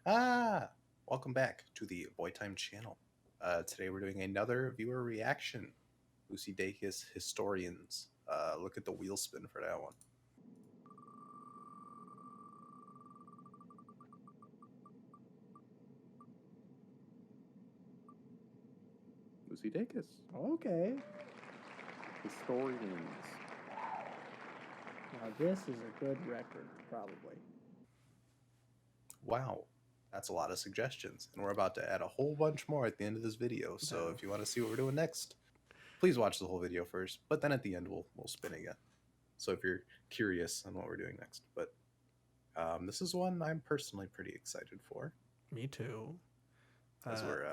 Ah, welcome back to the Boy Time channel. Today we're doing another viewer reaction. Lucy Dacus Historians. Look at the wheel spin for that one. Lucy Dacus. Okay. Historians. Now this is a good record, probably. Wow, that's a lot of suggestions, and we're about to add a whole bunch more at the end of this video. So Oh. if you want to see what we're doing next, please watch the whole video first. But then at the end we'll spin again. So if you're curious on what we're doing next, but this is one I'm personally pretty excited for. Me too. As we're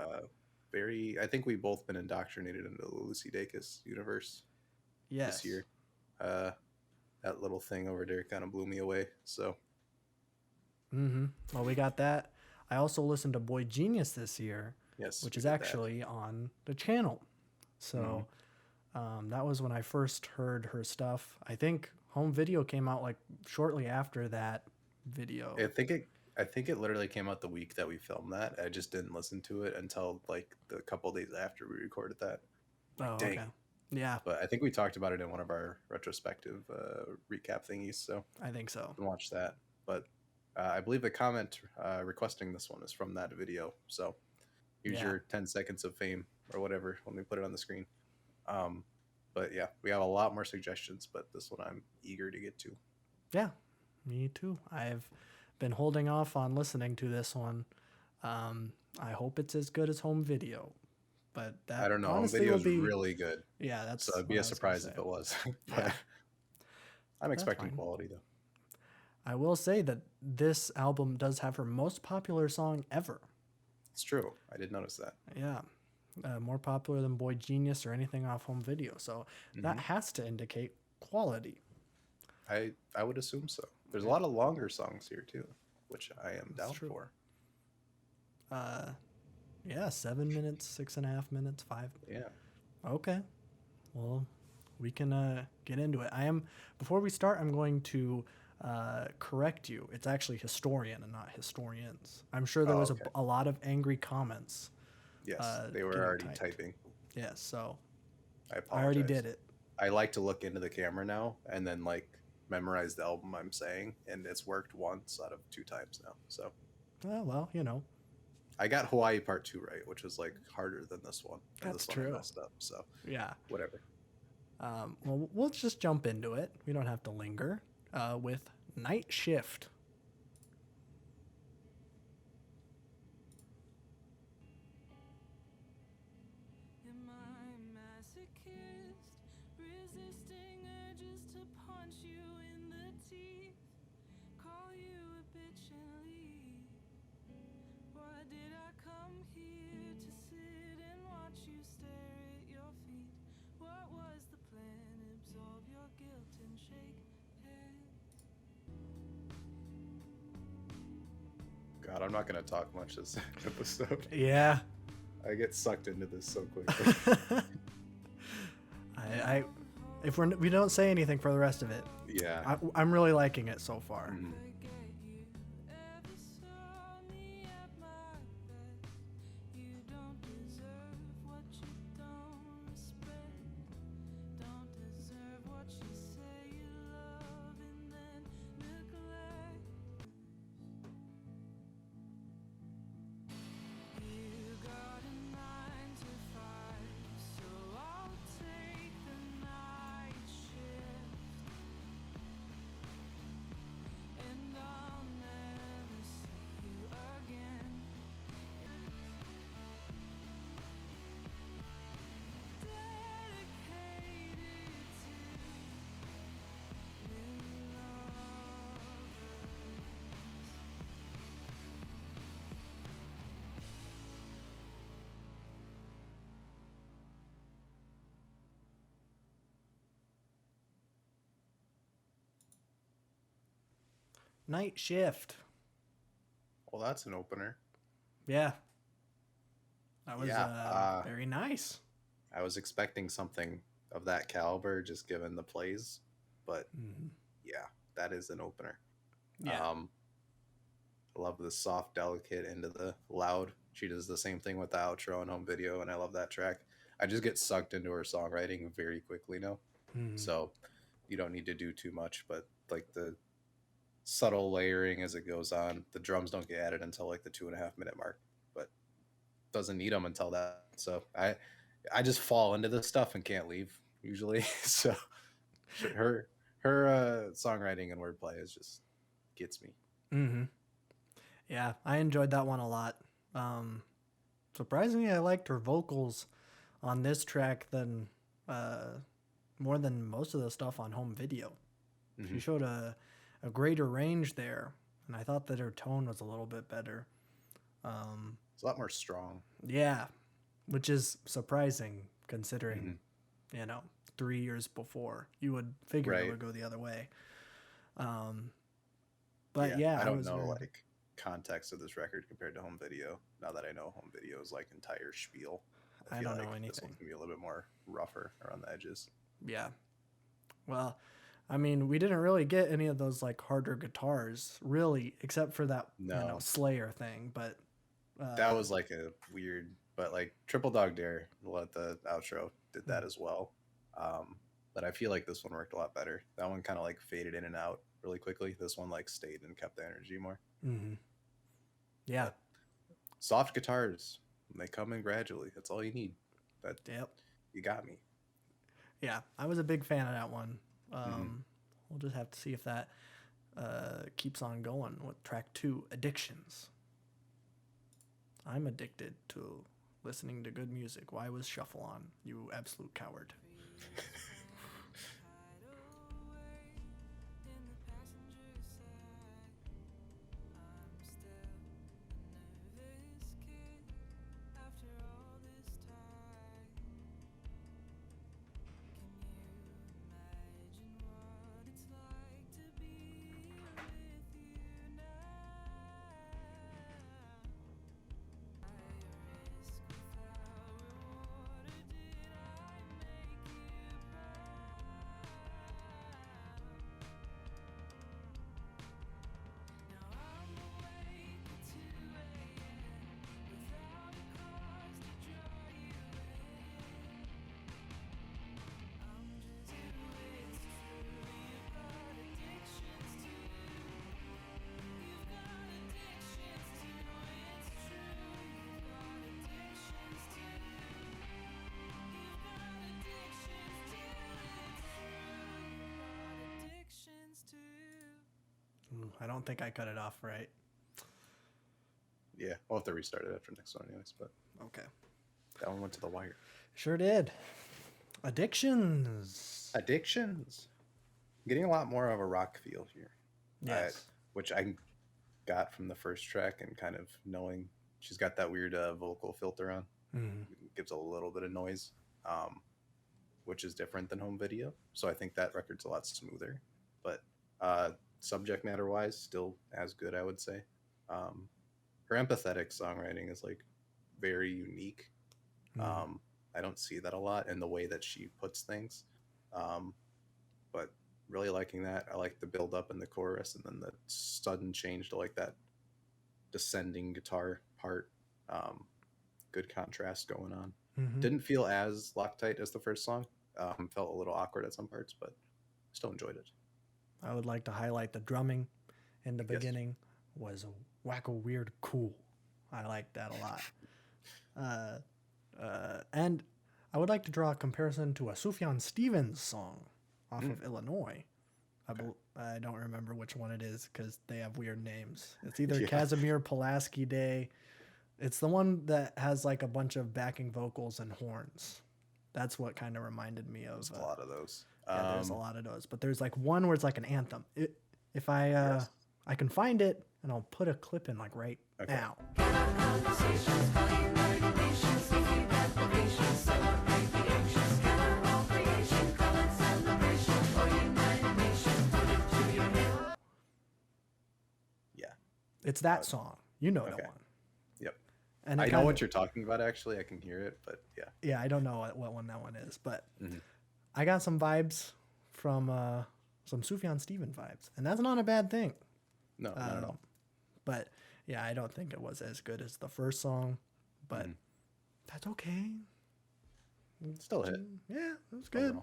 I think we've both been indoctrinated into the Lucy Dacus universe Yes. this year. That little thing over there kind of blew me away. So Well, we got that. I also listened to Boy Genius this year, yes, which we is did actually on the channel. So that was when I first heard her stuff. I think home video came out like shortly after that video. I think it literally came out the week that we filmed that. I just didn't listen to it until like the couple days after we recorded that. Oh, Dang. okay. Yeah, But I think we talked about it in one of our retrospective recap thingies. So I think so. watch that. But I believe the comment requesting this one is from that video. So use your 10 seconds of fame or whatever when we put it on the screen. But yeah, we have a lot more suggestions, but this one I'm eager to get to. Yeah, me too. I've been holding off on listening to this one. I hope it's as good as home video, but that I don't know. Home honestly video will is be really good. Yeah, that's So it'd be what a I was gonna surprise if say. it was. But Yeah. I'm expecting fine. quality though. I will say that this album does have her most popular song ever. It's true. I did notice that. Yeah. More popular than Boy Genius or anything off home video. So that has to indicate quality. I would assume so. There's a lot of longer songs here too, which I am down true. for. Yeah, 7 minutes, 6.5 minutes, 5. Yeah. Okay. Well, we can get into it. Before we start, I'm going to correct you. It's actually historian and not historians. I'm sure there was okay. a lot of angry comments. Yes, they were already typing. Yes, so I apologize. I already did it. I like to look into the camera now and then like memorize the album I'm saying, and it's worked once out of 2 times now. So Well, you know. I got Hawaii Part 2 right, which was like harder than this one. And That's this one true. I messed up. So Yeah. whatever. Well, we'll just jump into it. We don't have to linger. With Night Shift. Am I masochist, resisting urges to punch you in the teeth, call you a bitch and leave? Why did I come here to sit and watch you stare at your feet? What was the plan? Absorb your guilt and shake hands. God, I'm not gonna talk much this episode. Yeah. I get sucked into this so quickly. If we don't say anything for the rest of it, Yeah. I'm really liking it so far. Forget you ever saw me at my best. You don't deserve what you don't respect. Don't deserve what you say you love and then neglect. You got a 9 to 5, so I'll take the night shift. And I'll never see you again. Dedicated to new lovers. Night Shift. Well, that's an opener. Yeah. That was Yeah, very nice. I was expecting something of that caliber just given the plays, but yeah, that is an opener. Yeah. I love the soft, delicate into the loud. She does the same thing with the outro and home video, and I love that track. I just get sucked into her songwriting very quickly now. Mm. So you don't need to do too much, but like the subtle layering as it goes on, the drums don't get added until like the 2.5 minute mark, but doesn't need them until that. So I just fall into this stuff and can't leave usually. So her songwriting and wordplay is just gets me. Mm-hmm. Yeah, I enjoyed that one a lot. Surprisingly, I liked her vocals on this track than more than most of the stuff on home video. Mm-hmm. She showed a greater range there, and I thought that her tone was a little bit better. It's a lot more strong. Yeah, which is surprising considering, Mm-hmm. 3 years before. You would figure it Right. would go the other way. But yeah, I don't was know very- like context of this record compared to home video. Now that I know home video is like entire spiel, I feel don't know This anything. one can be a little bit more rougher around the edges. Yeah. Well, I mean, we didn't really get any of those like harder guitars, really, except for that No. Slayer thing. But That was like a weird, but like Triple Dog Dare, what the outro did that as well. But I feel like this one worked a lot better. That one kind of like faded in and out really quickly. This one like stayed and kept the energy more. Mm-hmm. Yeah. Soft guitars, they come in gradually. That's all you need. That Yep. you got me. Yeah, I was a big fan of that one. Mhm. We'll just have to see if that keeps on going with track 2, Addictions. I'm addicted to listening to good music. Why was Shuffle on, you absolute coward? I don't think I cut it off right. Yeah, we'll have to restart it after next one, anyways. But Okay. that one went to the wire. Sure did. Addictions. Addictions. Getting a lot more of a rock feel here. Yes. Which I got from the first track and kind of knowing she's got that weird vocal filter on. Mhm. It gives a little bit of noise, which is different than home video. So I think that record's a lot smoother. But subject matter wise, still as good, I would say. Her empathetic songwriting is like very unique. I don't see that a lot in the way that she puts things. But really liking that. I like the build up in the chorus and then the sudden change to like that descending guitar part. Good contrast going on. Mhm. Didn't feel as Loctite as the first song. Felt a little awkward at some parts, but still enjoyed it. I would like to highlight the drumming in the Yes. beginning was wacko weird cool. I like that a lot. And I would like to draw a comparison to a Sufjan Stevens song off of Illinois. I don't remember which one it is because they have weird names. It's either Yeah. Casimir Pulaski Day. It's the one that has like a bunch of backing vocals and horns. That's what kind of reminded me of. There's a lot of those. Yeah, there's a lot of those, but there's like one where it's like an anthem. If I Yes. I can find it and I'll put a clip in like right Okay. now. Yeah. It's that song. You know Okay. that one. Yep. And I it know kinda- what you're talking about. Actually, I can hear it, but yeah. Yeah, I don't know what one that one is, but Mhm. I got some vibes from some Sufjan Stevens vibes, and that's not a bad thing. No, not at all. But yeah, I don't think it was as good as the first song, but that's okay. Still a hit Yeah, it was good.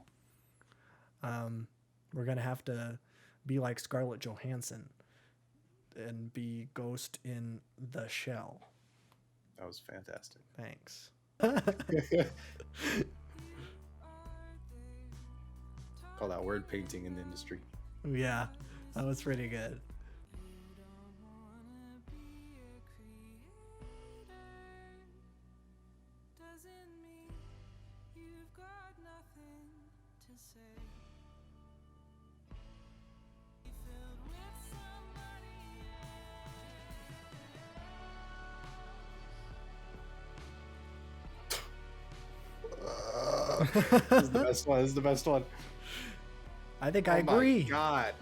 overall. We're gonna have to be like Scarlett Johansson and be Ghost in the Shell. That was fantastic. Thanks. Call that word painting in the industry. Yeah, that was pretty good. Doesn't mean you've got nothing to say. Filled with somebody This is the best one. This is the best one. I think I agree. My God.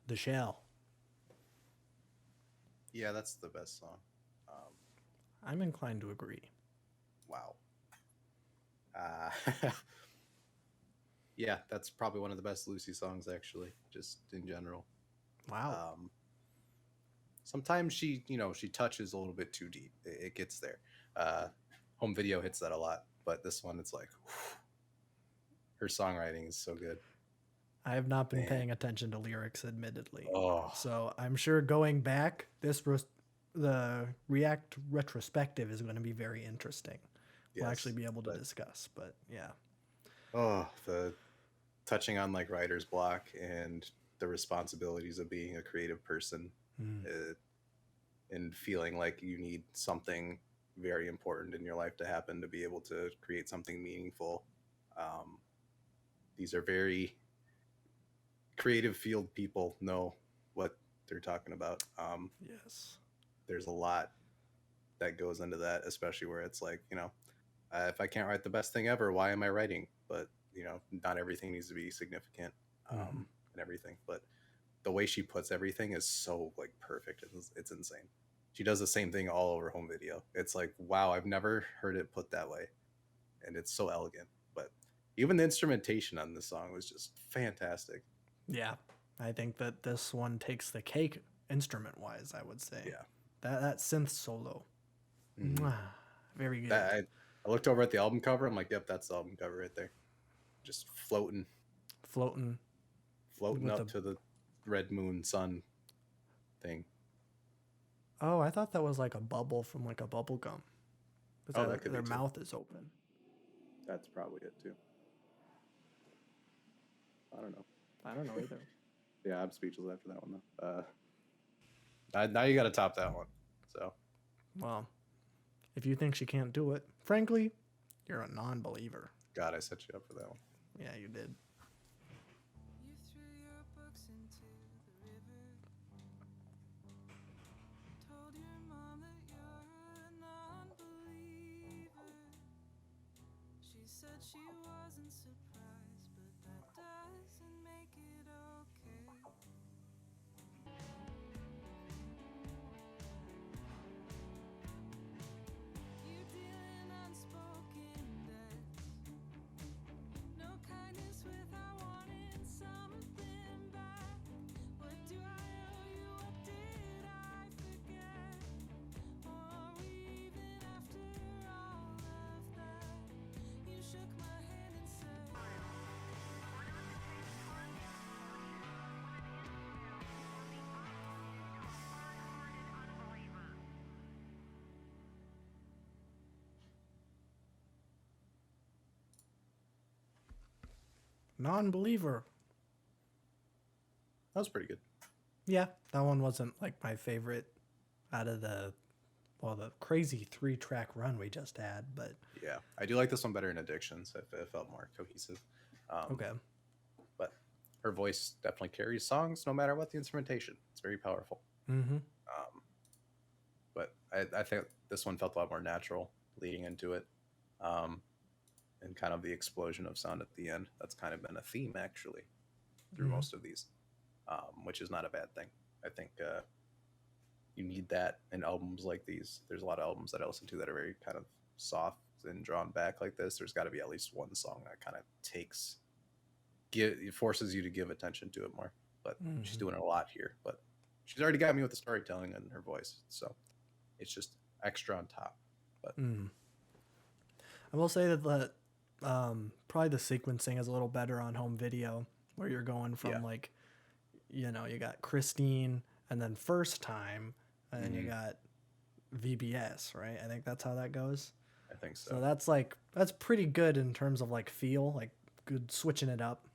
The Shell. Yeah, that's the best song. I'm inclined to agree. Wow. Yeah, that's probably one of the best Lucy songs, actually, just in general. Wow. Sometimes she, she touches a little bit too deep. It gets there. Home video hits that a lot, but this one, it's like, whew, her songwriting is so good. I have not been Man. paying attention to lyrics, admittedly. Oh, So I'm sure going back, the React retrospective is going to be very interesting. We'll yes, actually be able to but- discuss, but yeah. Oh, the touching on like writer's block and the responsibilities of being a creative person, and feeling like you need something very important in your life to happen to be able to create something meaningful. These are very creative field people, know what they're talking about. Yes. There's a lot that goes into that, especially where it's like, if I can't write the best thing ever, why am I writing? But not everything needs to be significant, and everything. But the way she puts everything is so like perfect. It's insane. She does the same thing all over home video. It's like, wow, I've never heard it put that way, and it's so elegant. But even the instrumentation on this song was just fantastic. Yeah. I think that this one takes the cake instrument wise, I would say. Yeah. That synth solo. Mwah. Very good. I looked over at the album cover. I'm like, yep, that's the album cover right there. Just floating Floating with up to the red moon sun thing. Oh, I thought that was like a bubble from like a bubble gum. Oh, that could be their too. mouth is open. That's probably it too. I don't know. I don't know either. Yeah, I'm speechless after that one though. Now you got to top that one. So, Well, if you think she can't do it, frankly, you're a non-believer. God, I set you up for that one. Yeah, you did. You threw your books into the river. Told your mom that you're a non-believer. She said she wasn't surprised, but that doesn't make it okay. You dealing unspoken debts. No kindness without wanting something back. What do I owe you? What did I forget? Or even after all of that, you shook my hand and said, Non-believer. That was pretty good. Yeah, that one wasn't like my favorite out of the crazy 3-track run we just had, but Yeah, I do like this one better in Addictions. It felt more cohesive. okay. But her voice definitely carries songs no matter what the instrumentation. It's very powerful. Mm-hmm. But I think this one felt a lot more natural leading into it. and kind of the explosion of sound at the end. That's kind of been a theme actually through Mhm. most of these, which is not a bad thing. I think you need that in albums like these. There's a lot of albums that I listen to that are very kind of soft and drawn back like this. There's got to be at least one song that kind of it forces you to give attention to it more. But she's Mhm. doing it a lot here. But she's already got me with the storytelling and her voice, so it's just extra on top. But Mm. I will say that probably the sequencing is a little better on home video, where you're going from yeah, like, you got Christine and then First Time, and then you hmm got VBS, right? I think that's how that goes. I think So so. that's pretty good in terms of like feel, like good switching it up.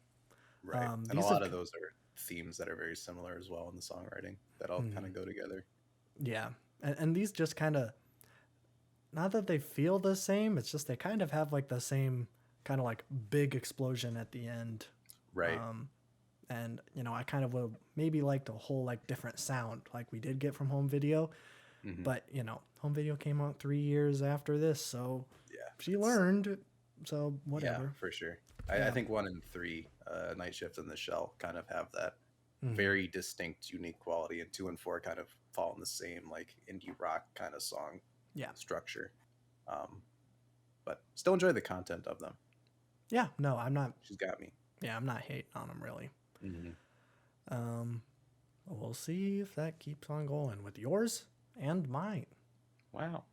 Right, and a These lot have, of those are themes that are very similar as well in the songwriting that all kind mm, of go together. yeah, and these just kind of, not that they feel the same, it's just they kind of have like the same kind of like big explosion at the end. Right. Um, and I kind of would maybe like the whole like different sound like we did get from home video, hmm but home video came out 3 years after this, so Yeah. she It's learned, so yeah, whatever. for sure. I Yeah. think 1 and 3, Night Shift and the Shell, kind of have that Mhm. very distinct, unique quality, and 2 and 4 kind of fall in the same like indie rock kind of song Yeah. structure. Um, but still enjoy the content of them. Yeah, no, I'm not. She's got me. Yeah, I'm not hating on them really. hmm um we'll see if that keeps on going with yours and mine. Wow.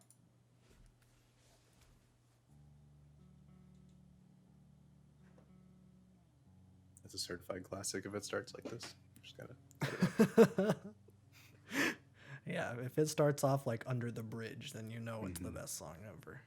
It's a certified classic if it starts like this. Just gotta set it up. Yeah, if it starts off like Under the Bridge, then it's the hmm best song ever.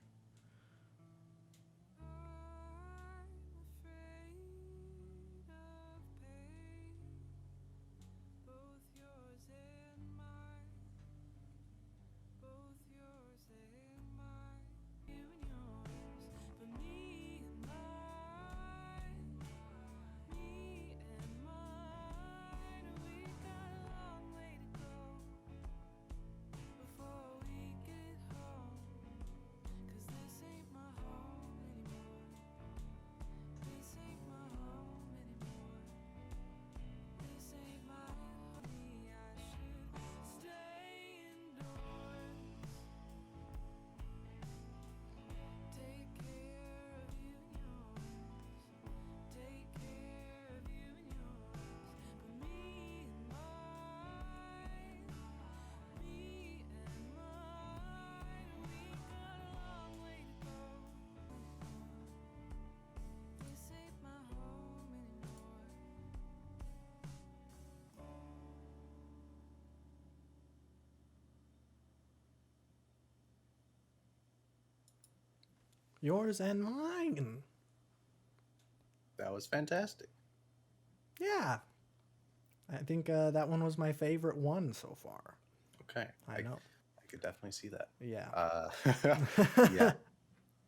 Yours and mine. That was fantastic. Yeah, I think that one was my favorite one so far. Okay. I know. I could definitely see that. Yeah. Yeah,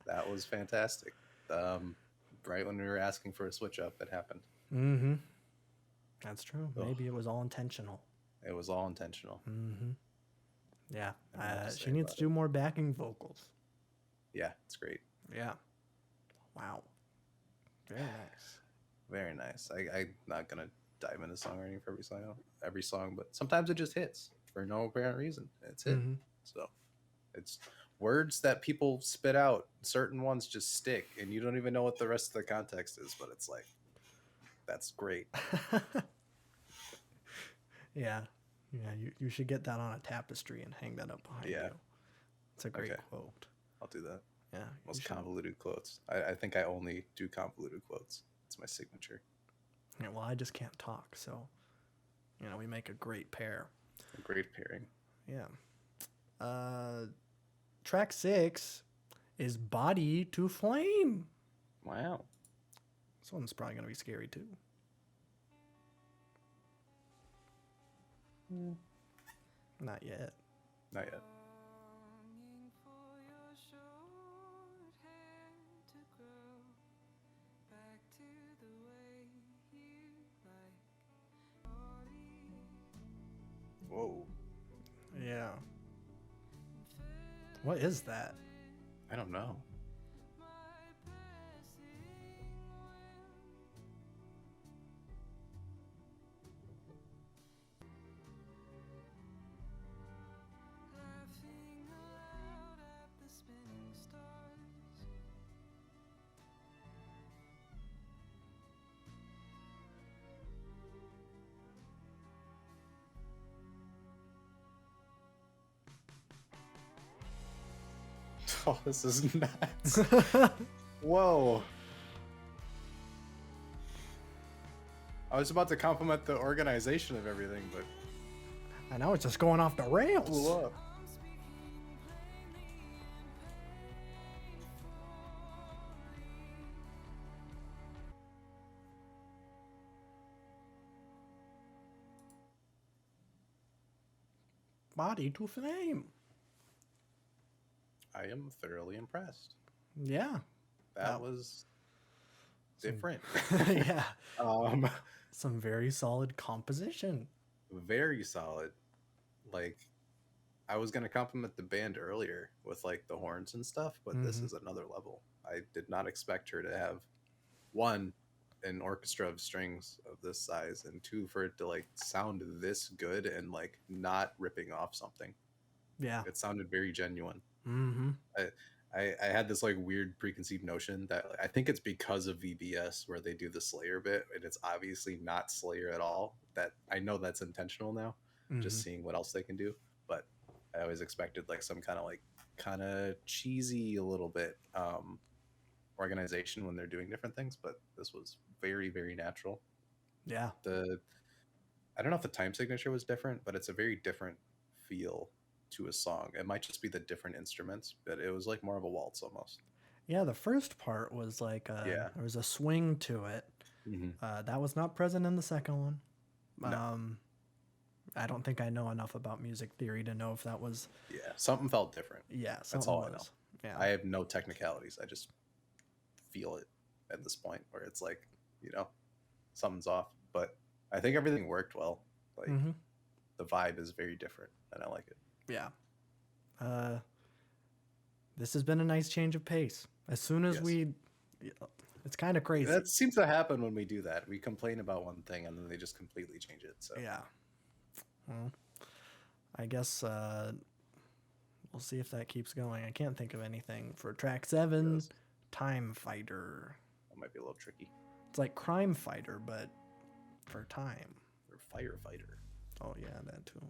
that was fantastic. Right when we were asking for a switch up, it happened. Mm-hmm. That's true. Ugh, Maybe it was all intentional. it was all intentional. Mm-hmm. Yeah. I don't know what to say She needs about to do more backing vocals. Yeah, it's great. Yeah. Wow. Very nice. Very nice. I'm not gonna dive into songwriting for every song, but sometimes it just hits for no apparent reason. It's hit. Mm-hmm. So it's words that people spit out. Certain ones just stick, and you don't even know what the rest of the context is. But it's like, that's great. Yeah. Yeah. You should get that on a tapestry and hang that up behind Yeah. you. It's a great Okay. quote. I'll do that. Yeah. you Most should. convoluted quotes. I think I only do convoluted quotes. It's my signature. Yeah, well, I just can't talk, so we make a great pair. A great pairing. Yeah. Track 6 is Body to Flame. Wow. This one's probably gonna be scary too. Not yet. Not yet. Longing for your short hair to grow back to the way you like. Whoa. Yeah. What is that? I don't know. Oh, this is nuts. Whoa. I was about to compliment the organization of everything, but I know it's just going off the rails. blew up. Body to flame. I am thoroughly impressed. Yeah. That was different. Yeah. um, Some very solid composition. very solid. Like, I was gonna compliment the band earlier with like the horns and stuff, but this is another level. I did not expect her to have one an orchestra of strings of this size, and two for it to like sound this good and like not ripping off something. Yeah. It sounded very genuine. Mm-hmm. I had this like weird preconceived notion that I think it's because of VBS where they do the Slayer bit and it's obviously not Slayer at all. That I know that's intentional now, just seeing what else they can do. But I always expected like some kind of cheesy a little bit organization when they're doing different things, but this was very, very natural. Yeah. I don't know if the time signature was different, but it's a very different feel to a song. It might just be the different instruments, but it was like more of a waltz almost. Yeah, the first part was like Yeah. there was a swing to it. That was not present in the second one. No. I don't think I know enough about music theory to know if that was. Yeah, something felt different. Yeah, That's all I know. Yeah, I have no technicalities. I just feel it at this point where it's like, something's off. But I think everything worked well. Like the vibe is very different, and I like it. Yeah. This has been a nice change of pace. As soon as it's kind of crazy. That seems to happen when we do that. We complain about one thing and then they just completely change it. So yeah. Well, I guess we'll see if that keeps going. I can't think of anything for track 7. Yes. Time Fighter. That might be a little tricky. It's like Crime Fighter, but for time. Or Firefighter. Oh yeah, that too.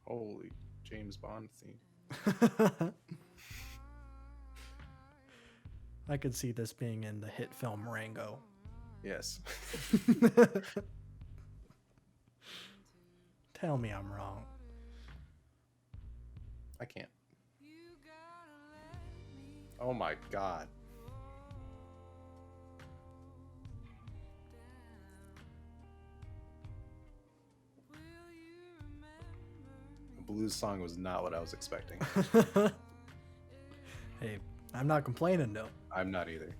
Holy James Bond theme. I could see this being in the hit film Rango. Yes. Tell me I'm wrong. I can't. Oh my god. The blues song was not what I was expecting. Hey, I'm not complaining though. I'm not either.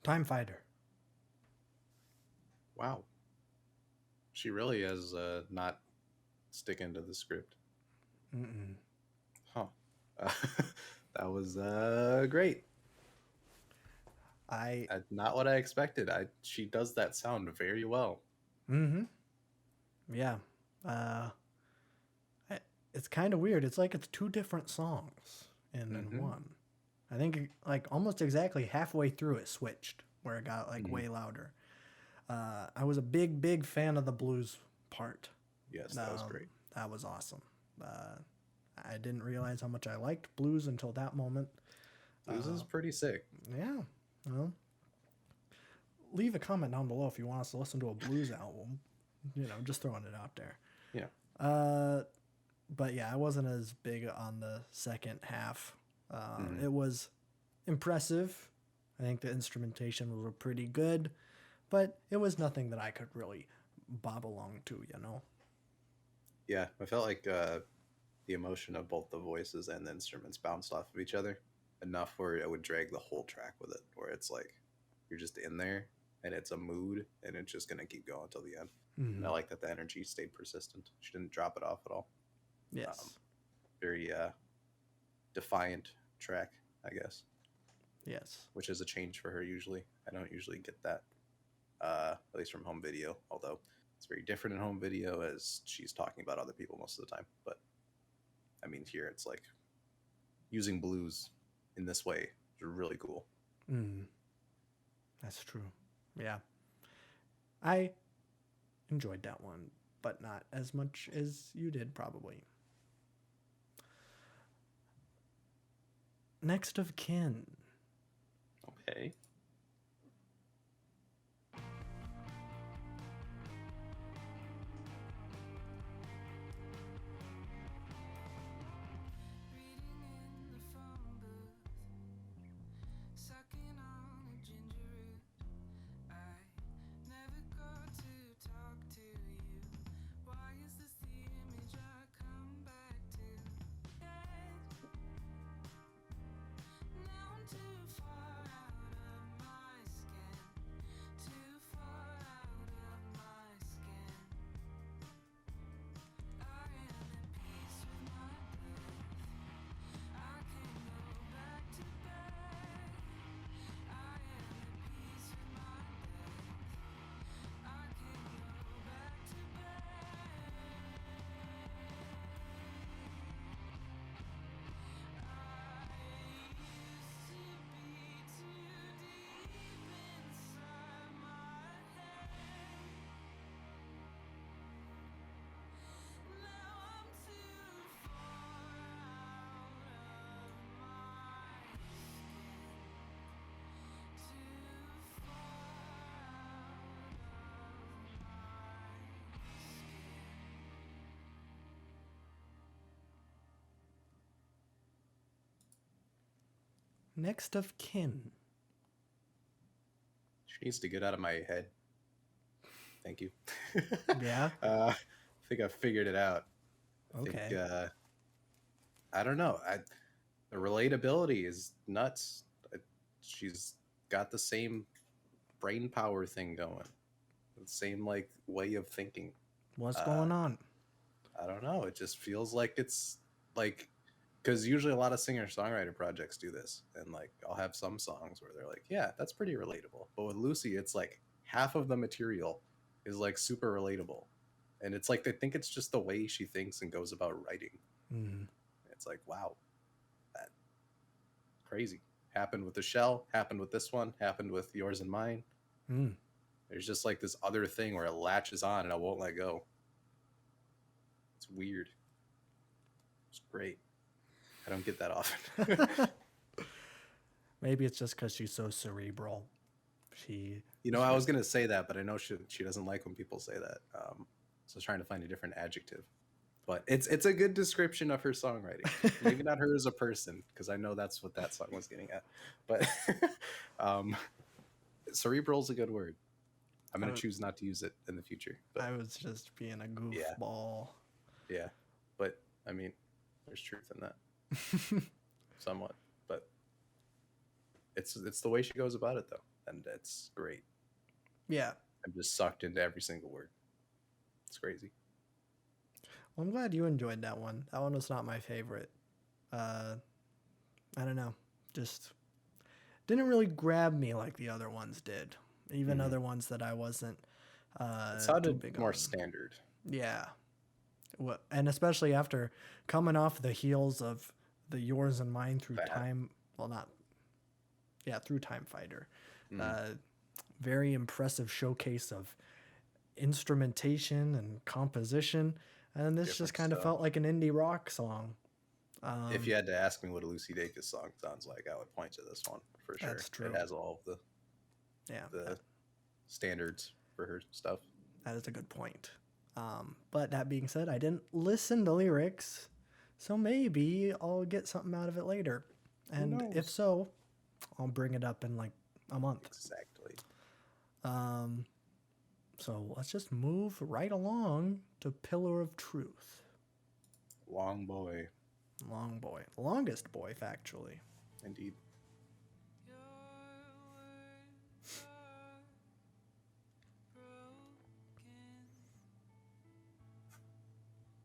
Time Fighter. Wow. She really is not sticking to the script. Huh. That was great. Not what I expected. She does that sound very well. Yeah. It's kind of weird. It's like it's 2 different songs in one. I think like almost exactly halfway through it switched where it got like way louder. I was a big fan of the blues part. Yes, that was great. That was awesome. I didn't realize how much I liked blues until that moment. Blues is pretty sick. Yeah. Well, leave a comment down below if you want us to listen to a blues album. Just throwing it out there. Yeah. But yeah, I wasn't as big on the second half. Mhm. It was impressive. I think the instrumentation was pretty good, but it was nothing that I could really bob along to, you know? Yeah, I felt like the emotion of both the voices and the instruments bounced off of each other enough where it would drag the whole track with it, where it's like you're just in there and it's a mood and it's just gonna keep going till the end. And I Mm, like that the energy stayed persistent. She didn't drop it off at all. Um, yes. very defiant track, I guess, Yes. which is a change for her usually. I don't usually get that, at least from home video, although it's very different in home video as she's talking about other people most of the time. But I mean, here it's like using blues in this way is really cool. Mm, that's true. Yeah. I enjoyed that one, but not as much as you did, probably. Next of kin. Okay. Reading in the phone booth, sucking on a ginger root. I never got to talk to you. Why is this the image I come back to? Yet, now I'm too far out of my skin. Too far out of my skin. I am at peace with my breath. I can go back to bed. I am at peace with my breath. I can go back to bed. I used to be too deep inside my head. Now I'm too far out of my skin. Too far out of my skin. Next of kin. She needs to get out of my head. Thank you. Yeah. I think I figured it out. I think Okay. I don't know. The relatability is nuts. She's got the same brain power thing going, the same like way of thinking. What's Uh, going on? I don't know. It just feels like it's like because usually a lot of singer songwriter projects do this, and like I'll have some songs where they're like, yeah, that's pretty relatable. But with Lucy, it's like half of the material is like super relatable, and it's like they think it's just the way she thinks and goes about writing. Mm, It's like wow, that crazy happened with the shell, happened with this one, happened with yours and mine. mm. There's just like this other thing where it latches on and I won't let go. It's weird. It's great. I don't get that often. Maybe it's just because she's so cerebral. She. I was gonna say that, but I know she doesn't like when people say that. So I was trying to find a different adjective. But it's a good description of her songwriting. Maybe not her as a person, because I know that's what that song was getting at. But um, cerebral is a good word. I'm I, gonna w- choose not to use it in the future. But I was just being a yeah, goofball. yeah. But I mean, there's truth in that, somewhat. But it's the way she goes about it though, and it's great. Yeah. I'm just sucked into every single word. It's crazy. Well, I'm glad you enjoyed that one. That one was not my favorite. Uh, I don't know. Just didn't really grab me like the other ones did. Even Mhm. other ones that I wasn't It too sounded big more on. standard. Yeah. And especially after coming off the heels of the yours and mine through That. time. Well, not. Yeah, through Time Fighter. Mm, Uh, very impressive showcase of instrumentation and composition. And this just different kind of stuff. felt like an indie rock song. If you had to ask me what a Lucy Dacus song sounds like, I would point to this one for sure. That's It true. has all of Yeah, the standards for her stuff. that is a good point. But that being said, I didn't listen to lyrics, so maybe I'll get something out of it later. And if knows? so, I'll bring it up in like a month. Exactly. So let's just move right along to Pillar of Truth. Long boy. Long boy. Longest boy, factually. Indeed. Your words are broken.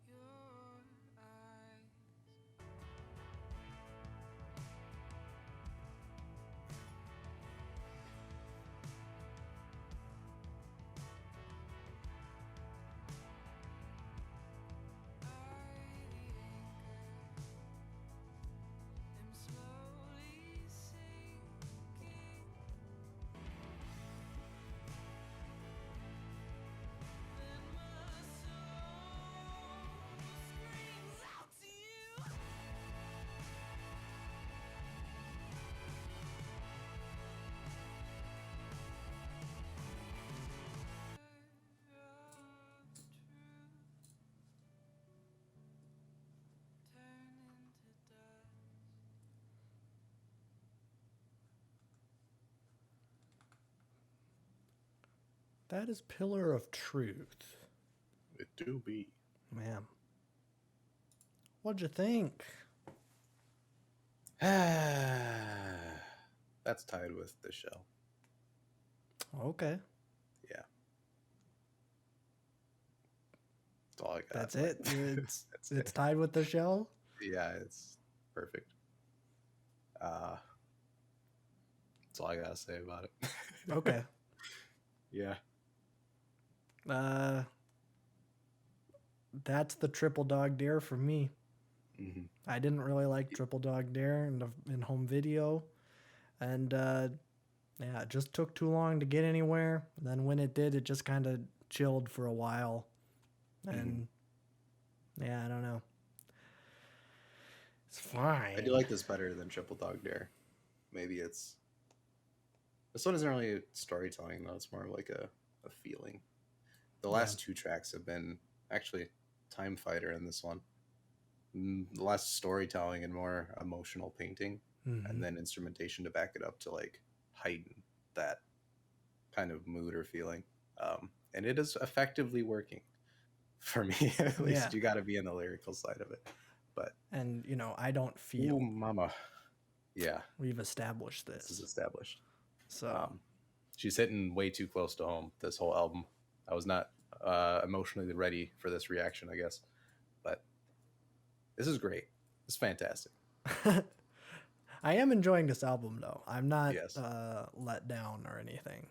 Your eyes am slowly sinking. Then my soul screams out to you. Of truth turn into dust. That is Pillar of Truth. It do be. Man. What'd you think? That's tied with the shell. Okay. Yeah. That's all I got. That's it. It's That's it's it. tied with the shell. Yeah, it's perfect. That's all I gotta say about it. Okay. Yeah. That's the triple dog dare for me. Mm-hmm. I didn't really like triple dog dare in home video, and yeah, it just took too long to get anywhere. And then when it did, it just kind of chilled for a while, and yeah, I don't know. It's fine. I do like this better than Triple Dog Dare. Maybe it's this one isn't really storytelling though. It's more of like a feeling. The last two tracks have been actually Time Fighter in this one. Less storytelling and more emotional painting, and then instrumentation to back it up to like heighten that kind of mood or feeling. And it is effectively working for me. At least Yeah. you got to be in the lyrical side of it. But And you know, I don't feel. ooh, mama, yeah, We've established this is this. established. So She's hitting way too close to home this whole album. I was not emotionally ready for this reaction, I guess, but this is great. It's fantastic. I am enjoying this album though. I'm not Yes. let down or anything.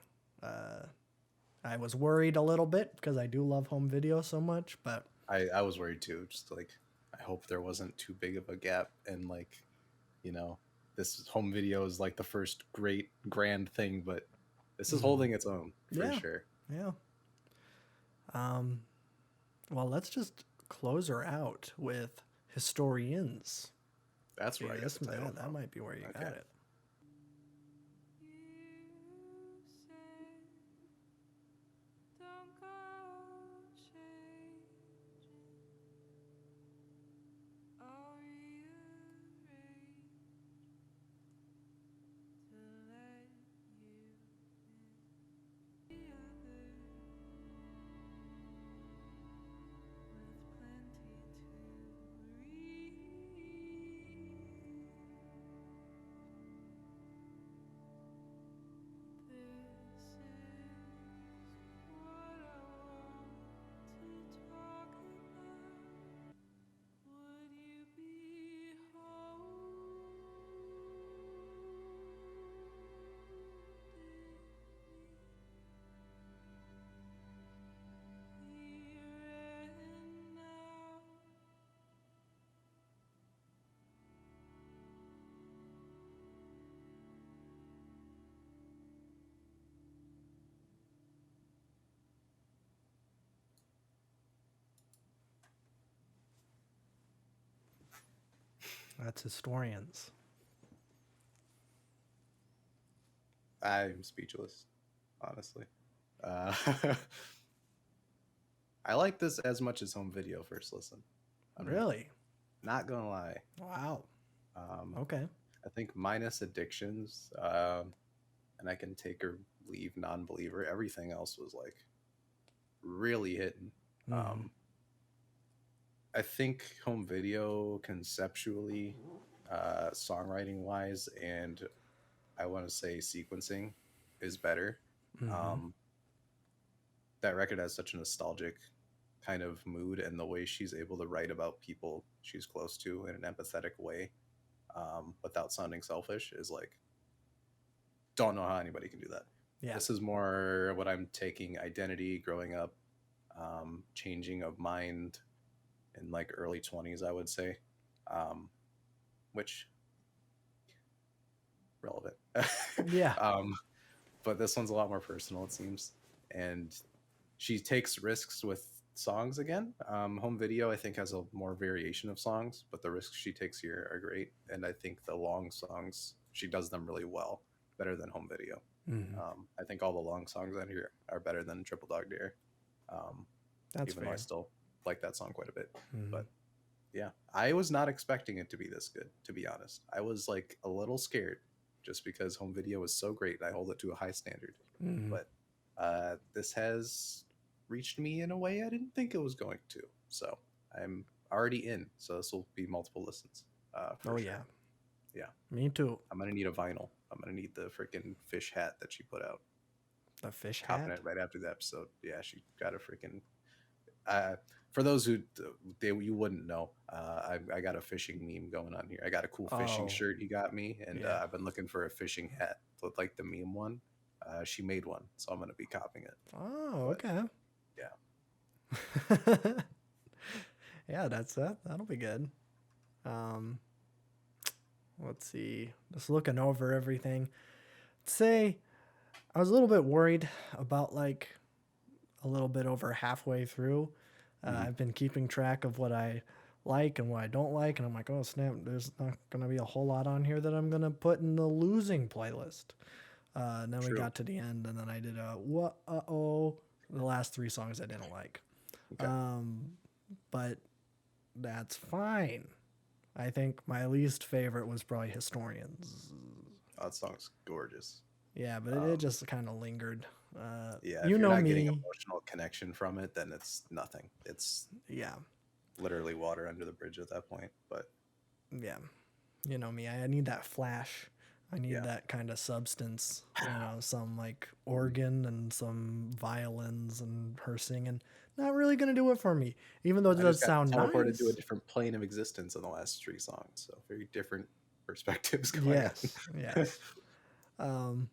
I was worried a little bit because I do love home video so much, but I was worried too. Just like I hope there wasn't too big of a gap, and like, you know, this home video is like the first great grand thing, but this is holding its own for Yeah. sure. yeah. Well, let's just close her out with Historians. That's where I got This, the title that from. might be where you got Okay. it. You said, don't go changing. I'll rearrange to let you in. The other with plenty to read. This is what I want to talk about. Would you be holding me here and now? That's Historians. I'm speechless, honestly. I like this as much as home video first listen. I'm Really? not gonna lie. Wow. Um, Okay. I think minus addictions, and I can take or leave non-believer. Everything else was like really hitting. Mm-hmm. Um, I think home video conceptually, songwriting wise, and I want to say sequencing is better. Mm-hmm. Um, that record has such a nostalgic kind of mood, and the way she's able to write about people she's close to in an empathetic way, without sounding selfish, is like, don't know how anybody can do that. Yeah. This is more what I'm taking identity, growing up, changing of mind in like early 20s, I would say, um, which relevant. Yeah. um, but this one's a lot more personal, it seems. And she takes risks with songs again. Home video, I think, has a more variation of songs, but the risks she takes here are great. And I think the long songs, she does them really well, better than home video. Mm-hmm. I think all the long songs on here are better than Triple Dog Dare. Um, That's even though I fair. still like that song quite a bit. Mm-hmm. But yeah, I was not expecting it to be this good, to be honest. I was like a little scared just because home video was so great. I hold it to a high standard. Mm-hmm. But this has reached me in a way I didn't think it was going to. So I'm already in. So this will be multiple listens. For Oh sure. yeah. Yeah. Me too. I'm going to need a vinyl. I'm going to need the freaking fish hat that she put out. The fish Copping hat. it right after the episode. Yeah, she got a freaking. For those who you wouldn't know, I got a fishing meme going on here. I got a cool fishing Oh. shirt you got me, and Yeah. I've been looking for a fishing hat, look like the meme one. She made one, so I'm gonna be copying it. Oh, But, okay. yeah. Yeah, that's that. That'll be good. Um, let's see. Just looking over everything. Say, I was a little bit worried about like a little bit over halfway through. Mhm. I've been keeping track of what I like and what I don't like, and I'm like, oh snap, there's not gonna be a whole lot on here that I'm gonna put in the losing playlist. And then we True. got to the end, and then I did a what? The last 3 songs I didn't like. Okay. But that's fine. I think my least favorite was probably Historians. Oh, that song's gorgeous. Yeah, but it Um, just kind of lingered. Yeah, You if you're know not getting me. emotional connection from it, then it's nothing. It's Yeah, literally water under the bridge at that point. But yeah. You know me. I need that flash. I need Yeah. that kind of substance. You know, some like organ and some violins and her singing. Not really gonna do it for me, even though it I does just got sound teleported nice. to a different plane of existence in the last 3 songs. So very different perspectives going Yes, on. yes. Um,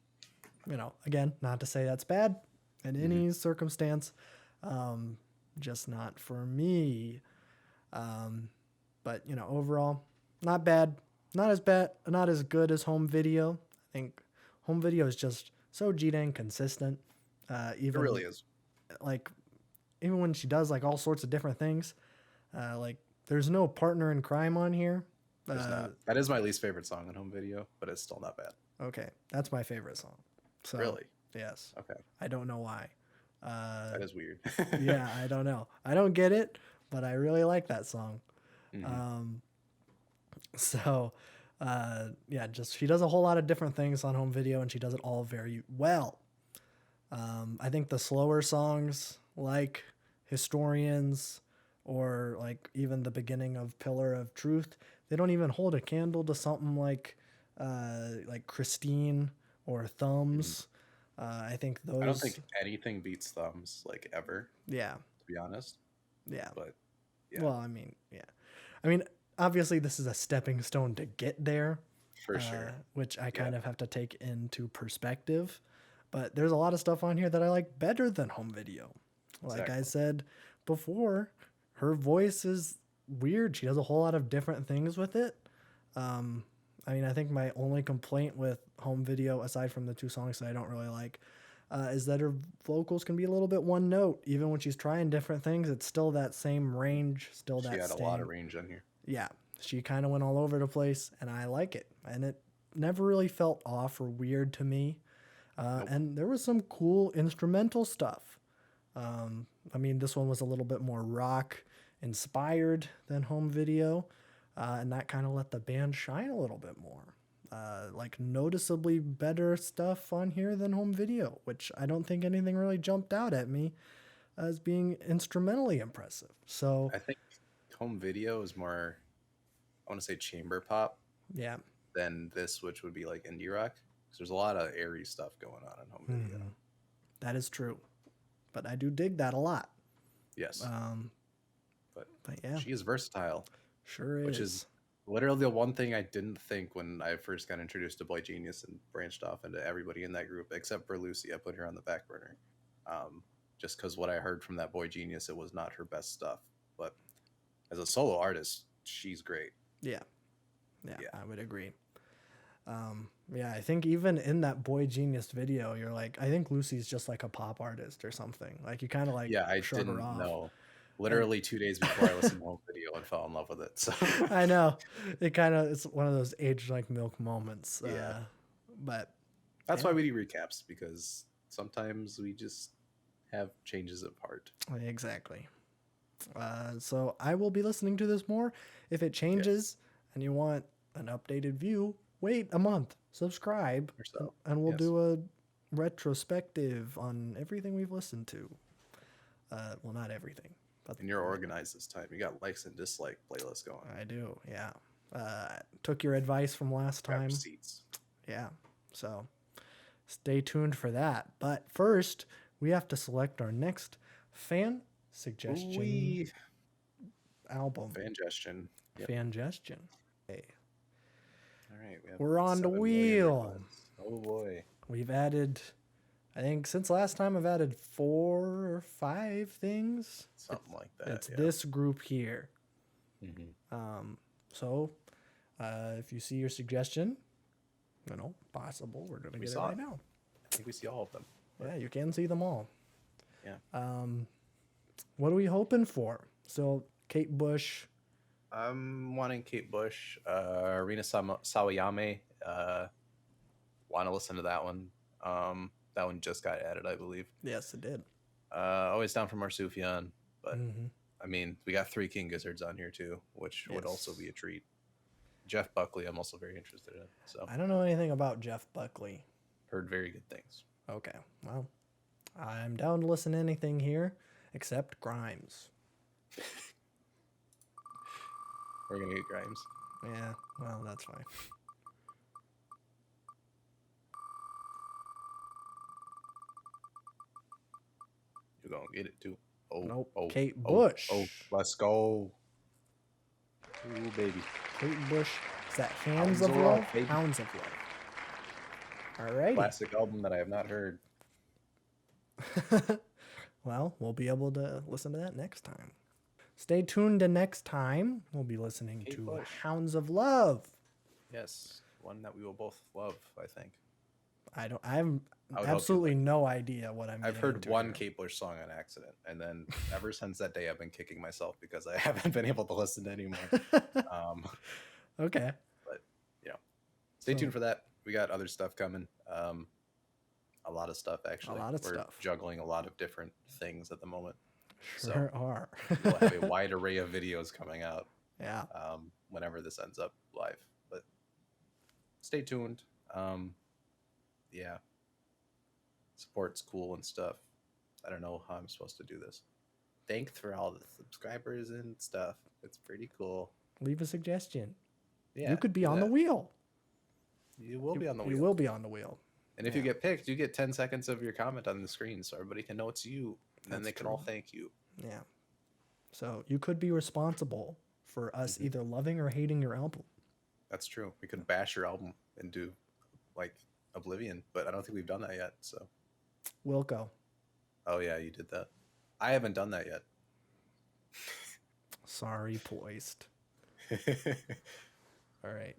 you know, again, not to say that's bad in any circumstance, just not for me. But you know, overall, not bad, not as good as home video. I think home video is just so G dang consistent. It Even really is. like, even when she does like all sorts of different things, like there's no partner in crime on here. There's not. That is my least favorite song on home video, but it's still not bad. Okay, that's my favorite song. So Really? yes, Okay. I don't know why. That is weird. Yeah, I don't know. I don't get it, but I really like that song. Mhm. So, yeah, just she does a whole lot of different things on home video, and she does it all very well. I think the slower songs, like Historians, or like even the beginning of Pillar of Truth, they don't even hold a candle to something like Christine or Thumbs. I think those. I don't think anything beats Thumbs like ever, Yeah, to be honest. yeah. But yeah, Well, I mean, yeah. I mean, obviously, this is a stepping stone to get there, for sure. which I kind of have to take into perspective. But there's a lot of stuff on here that I like better than home video. Like I Exactly. said before, her voice is weird. She does a whole lot of different things with it. I mean, I think my only complaint with home video, aside from the 2 songs that I don't really like, is that her vocals can be a little bit one note. Even when she's trying different things, it's still that same range, still She that had a lot of same. range on here. Yeah, she kind of went all over the place, and I like it. And it never really felt off or weird to me. Nope. And there was some cool instrumental stuff. I mean, this one was a little bit more rock inspired than home video, and that kind of let the band shine a little bit more. Like noticeably better stuff on here than home video, which I don't think anything really jumped out at me as being instrumentally impressive. So I think home video is more, I want to say chamber pop yeah, than this, which would be like indie rock. Because there's a lot of airy stuff going on in home video. that is true, but I do dig that a lot. Yes, But but yeah, she is versatile, sure is. which is literally the one thing I didn't think when I first got introduced to Boy Genius and branched off into everybody in that group, except for Lucy. I put her on the back burner. Just because what I heard from that Boy Genius, it was not her best stuff. But as a solo artist, she's great. Yeah, Yeah. I would agree. Yeah, I think even in that Boy Genius video, you're like, I think Lucy's just like a pop artist or something. Like you kind of like Yeah, I shrug her didn't off. know. Literally 2 days before I listened to home video and fell in love with it. So I know it's one of those aged like milk moments. Yeah. But that's yeah. why we do recaps, because sometimes we just have changes of heart. Exactly. So I will be listening to this more. If it changes and you want an updated view, wait a month, subscribe, Or so. and we'll Yes. do a retrospective on everything we've listened to. Well, not everything, but And you're organized this time. You got likes and dislike playlist going. I do. Yeah. Took your advice from last Grab time. receipts. Yeah. So stay tuned for that. But first, we have to select our next fan suggestion Wee. album. Fangestion. Yep. Fangestion. Hey, All right. we're on the 7 million wheel. requests. Oh boy. We've added, I think since last time I've added 4 or 5 things. Something like that. It's yeah. this group here. Mhm. So if you see your suggestion, possible, we're gonna get it saw right it. now. I think we see all of them. Yeah, you can see them all. Yeah. What are we hoping for? So Kate Bush. I'm wanting Kate Bush, Arena Sawayame. Want to listen to that one. That one just got added, I believe. Yes, it did. Always down for Marsupial, but Mhm. I mean, we got 3 King Gizzards on here too, which would also Yes. be a treat. Jeff Buckley, I'm also very interested in. So I don't know anything about Jeff Buckley. heard very good things. Okay, well, I'm down to listen to anything here except Grimes. We're gonna get Grimes. Yeah, well, that's fine. You're gonna get it too. Oh, Nope, oh, Kate oh, Bush. Oh, let's go. Ooh, baby. Kate Bush. Is that Hands Hounds of of Love? Love, baby. Hounds of Love. Alrighty. Classic album that I have not heard. Well, we'll be able to listen to that next time. Stay tuned to next time. We'll be listening Kate to Bush. Hounds of Love. Yes, one that we will both love, I think. I have I would hope you absolutely no idea what I'm I've getting heard into one here. Kate Bush song on accident, and then ever since that day, I've been kicking myself because I haven't been able to listen to anymore. Okay. Stay So- tuned for that. We got other stuff coming. A lot of stuff, actually. lot of We're stuff. juggling a lot of different things at the moment. Sure are. We'll have a wide array of videos coming out Yeah. whenever this ends up live. But stay tuned. Yeah. Support's cool and stuff. I don't know how I'm supposed to do this. Thanks for all the subscribers and stuff. It's pretty cool. Leave a suggestion. Yeah, You could be do on the that. wheel. You will be on the You wheel. will be on the wheel. And if you yeah. get picked, you get 10 seconds of your comment on the screen so everybody can know it's you. And then That's they can all true. thank you. Yeah. So you could be responsible for us Mhm. either loving or hating your album. That's true. We could bash your album and do like Oblivion, but I don't think we've done that yet. So, Wilco. oh yeah, you did that. I haven't done that yet. Sorry, poised. All right.